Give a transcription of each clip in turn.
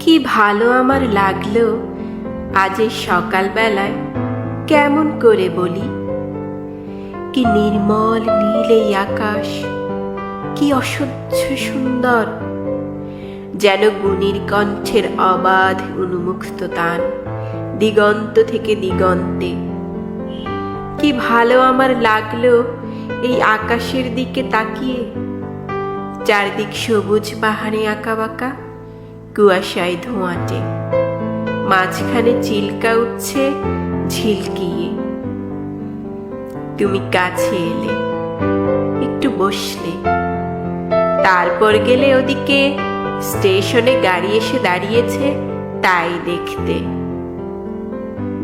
কি ভালো আমার লাগলো আজ এই সকালবেলায়, কেমন করে বলি। কি নির্মল নীল এই আকাশ, কি অসহ্য সুন্দর, যেন গুণীর কণ্ঠের অবাধ উন্মুক্ত তান দিগন্ত থেকে দিগন্তে। কি ভালো আমার লাগলো এই আকাশের দিকে তাকিয়ে, চারদিক সবুজ পাহাড়ে আঁকা বাঁকা, কুয়াশায় ধোঁয়াটে, মাঝখানে চিল্কা উঠছে ঝিলকিয়ে। তুমি কাছে এলে, একটু বসলে, তারপর গেলে ওদিকে স্টেশনে গাড়ি এসে দাঁড়িয়েছে তাই দেখতে।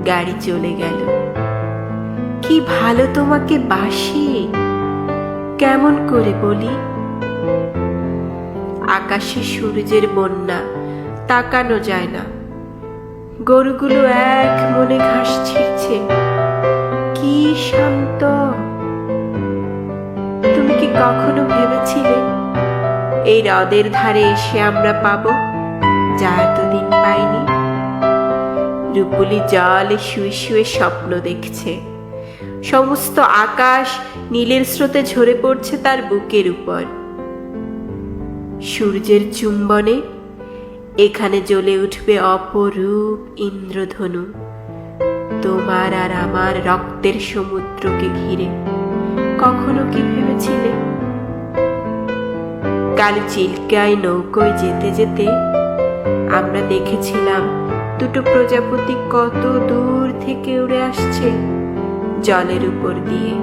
গাড়ি চলে গেল। কি ভালো তোমাকে বাসি, কেমন করে বলি। আকাশে সূর্যের বন্যা, তাকানো যায় না। গরুগুলো এক মনে ঘাস ছিঁড়ছে, কি শান্ত। তুমি কি কখনো ভেবেছিলে এই হ্রদের ধারে এসে আমরা পাবো যা এতদিন পাইনি? রূপুলি জলে শুয়ে শুয়ে স্বপ্ন দেখছে, সমস্ত আকাশ নীলের স্রোতে ঝরে পড়ছে তার বুকের উপর। সূর্যের চুম্বনে এখানে জ্বলে উঠবে অপরূপ ইন্দ্রধনু, তোমার আর আমার রক্তের সমুদ্রকে ঘিরে। কখনো কি ভেবেছিলে? কাল চিল্কায় নৌকোয় যেতে যেতে আমরা দেখেছিলাম দুটো প্রজাপতি কত দূর থেকে উড়ে আসছে জলের উপর দিয়ে।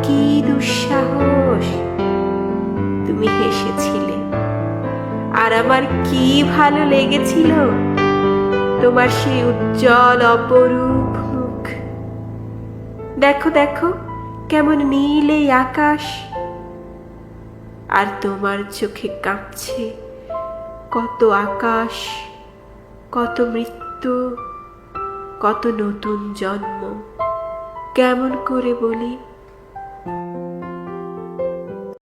কি দুঃসাহস! তুমি হেসেছিলে, আর আমার কি ভালো লেগেছিল তোমার সেই উজ্জ্বল অপরূপ মুখ। দেখো দেখো কেমন নীল এই আকাশ, আর তোমার চোখে কাঁপছে কত আকাশ, কত মৃত্যু, কত নতুন জন্ম। কেমন করে বলি।